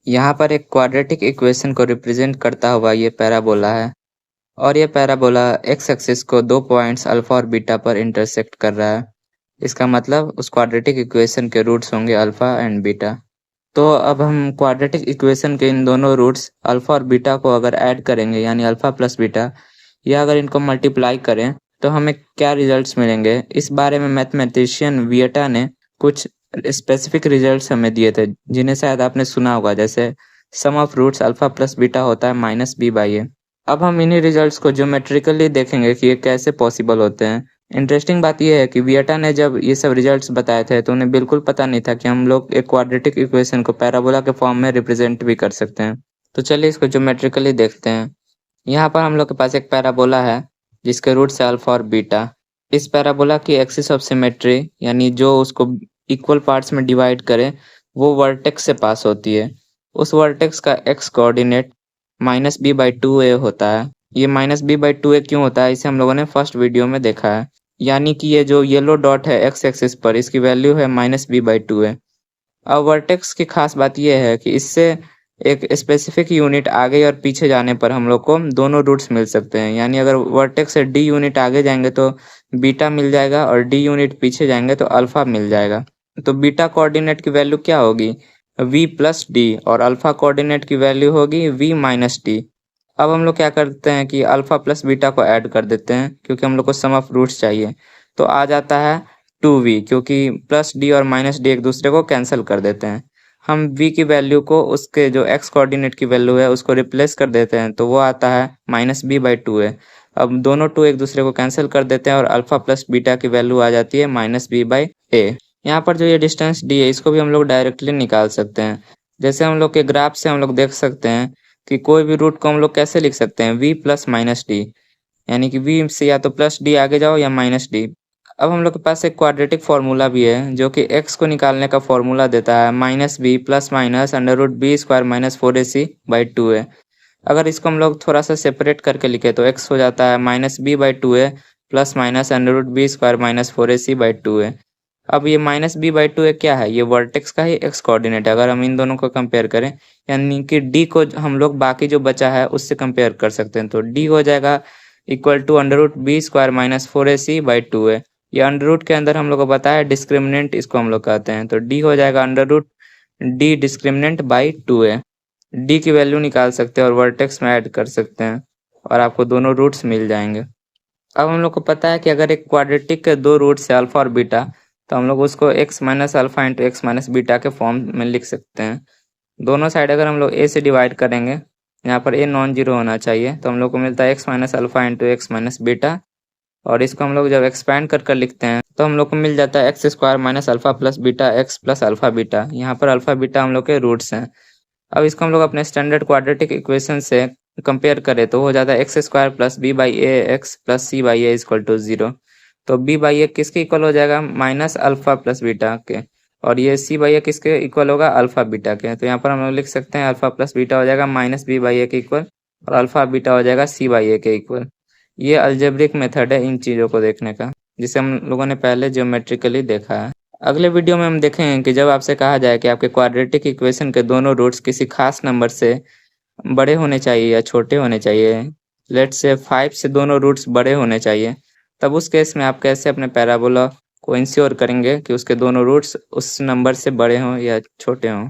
यहाँ पर एक क्वाड्रेटिक इक्वेशन को रिप्रेजेंट करता हुआ ये पैराबोला है और ये पैराबोला एक्स एक्सिस को 2 पॉइंट्स अल्फा और बीटा पर इंटरसेक्ट कर रहा है। इसका मतलब उस क्वाड्रेटिक इक्वेशन के रूट्स होंगे अल्फा एंड बीटा। तो अब हम क्वाड्रेटिक इक्वेशन के इन दोनों रूट्स अल्फा और बीटा को अगर ऐड करेंगे यानी अल्फा प्लस बीटा, या अगर इनको मल्टीप्लाई करें तो हमें क्या रिजल्ट्स मिलेंगे, इस बारे में मैथमेटिशियन वियटा ने कुछ स्पेसिफिक रिजल्ट्स हमें दिए थे जिन्हें शायद आपने सुना होगा, जैसे sum of roots alpha plus beta होता है माइनस बी बाई ए। अब हम इन्हीं रिजल्ट्स को ज्योमेट्रिकली देखेंगे कि ये कैसे पॉसिबल होते हैं। इंटरेस्टिंग बात यह है कि वियटा ने जब ये सब रिजल्ट्स बताए थे तो उन्हें बिल्कुल पता नहीं था कि हम लोग एक क्वाड्रेटिक इक्वेशन को पैराबोला के फॉर्म में रिप्रेजेंट भी कर सकते हैं। तो चलिए इसको ज्योमेट्रिकली देखते हैं। यहाँ पर हम लोग के पास एक पैराबोला है जिसके रूट्स है अल्फा और बीटा। इस पैराबोला की एक्सिस ऑफ सिमेट्री यानी जो उसको इक्वल पार्ट्स में डिवाइड करे वो वर्टेक्स से पास होती है। उस वर्टेक्स का x coordinate minus b by two a होता है। ये minus b by two a क्यों होता है इसे हम लोगों ने फर्स्ट वीडियो में देखा है। यानी कि ये जो येलो डॉट है एक्स एक्सिस पर, इसकी वैल्यू है माइनस बी बाई टू है। अब वर्टेक्स की खास बात यह है कि इससे एक स्पेसिफिक यूनिट आगे और पीछे जाने पर हम लोग को दोनों रूट्स मिल सकते हैं। यानी अगर वर्टेक्स से डी यूनिट आगे जाएंगे तो बीटा मिल जाएगा और डी यूनिट पीछे जाएंगे तो अल्फा मिल जाएगा। तो बीटा कोऑर्डिनेट की वैल्यू क्या होगी, v प्लस डी, और अल्फा कोऑर्डिनेट की वैल्यू होगी v माइनस डी। अब हम लोग क्या करते हैं कि अल्फा प्लस बीटा को ऐड कर देते हैं क्योंकि हम लोग को सम ऑफ रूट्स चाहिए। तो आ जाता है 2v, क्योंकि प्लस डी और माइनस डी एक दूसरे को कैंसिल कर देते हैं। हम v की वैल्यू को उसके जो x कोऑर्डिनेट की वैल्यू है उसको रिप्लेस कर देते हैं तो वो आता है माइनस बी बाई टू है। अब दोनों टू एक दूसरे को कैंसिल कर देते हैं और अल्फा प्लस बीटा की वैल्यू आ जाती है माइनस बी बाई ए। यहाँ पर जो ये डिस्टेंस डी है इसको भी हम लोग डायरेक्टली निकाल सकते हैं। जैसे हम लोग के ग्राफ से हम लोग देख सकते हैं कि कोई भी रूट को हम लोग कैसे लिख सकते हैं, v प्लस माइनस डी, यानी कि v से या तो प्लस डी आगे जाओ या माइनस डी। अब हम लोग के पास एक क्वाड्रेटिक फार्मूला भी है जो कि x को निकालने का फार्मूला देता है minus b plus minus under root b square minus 4ac by two है। अगर इसको हम लोग थोड़ा सा सेपरेट करके लिखे तो x हो जाता है माइनस बी बाई टू है plus minus under root b square minus 4ac by two है। अब ये माइनस बी बाई टू है क्या है, ये वर्टेक्स का ही एक्स कोऑर्डिनेट है। अगर हम इन दोनों को कंपेयर करें यानी कि डी को हम लोग बाकी जो बचा है उससे कंपेयर कर सकते हैं तो डी हो जाएगा equal to under root b square minus 4ac by two है। ये अंडर रूट के अंदर हम लोग को पता है डिस्क्रिमिनेंट इसको हम लोग कहते हैं, तो डी हो जाएगा under root D discriminant by two है। डी की वैल्यू निकाल सकते हैं और वर्टेक्स में ऐड कर सकते हैं और आपको दोनों रूट्स मिल जाएंगे। अब हम लोग को पता है कि अगर एक क्वाड्रेटिक के दो रूट्स है अल्फा और बीटा तो हम लोग उसको x minus alpha into x minus beta के फॉर्म में लिख सकते हैं। दोनों साइड अगर हम लोग a से डिवाइड करेंगे, यहाँ पर a नॉन जीरो होना चाहिए, तो हम लोग को मिलता है x minus alpha into x minus beta. और इसको हम लोग जब एक्सपैंड कर लिखते हैं तो हम लोग को मिल जाता है x square minus alpha plus beta x plus alpha beta. यहाँ पर अल्फा बीटा हम लोग के रूट्स हैं। अब इसको हम लोग अपने स्टैंडर्ड क्वाड्रेटिक इक्वेशन से कंपेयर करें तो हो जाता है x square plus b by a x plus c by a equal to 0। तो b बाई ए किसके इक्वल हो जाएगा, माइनस अल्फा प्लस बीटा के, और ये c बाई ए किसके इक्वल होगा, अल्फा बीटा के। तो यहाँ पर हम लोग लिख सकते हैं अल्फा प्लस बीटा हो जाएगा माइनस बी बाई ए के इक्वल और अल्फा बीटा हो जाएगा c बाई ए के इक्वल। ये अलजेब्रिक मेथड है इन चीज़ों को देखने का जिसे हम लोगों ने पहले ज्योमेट्रिकली देखा है। अगले वीडियो में हम देखेंगे कि जब आपसे कहा जाए कि आपके क्वाड्रेटिक इक्वेशन के दोनों रूट्स किसी खास नंबर से बड़े होने चाहिए या छोटे होने चाहिए, लेट्स से 5 से दोनों रूट्स बड़े होने चाहिए, तब उस केस में आप कैसे अपने पैराबोला को इंश्योर करेंगे कि उसके दोनों रूट्स उस नंबर से बड़े हों या छोटे हों।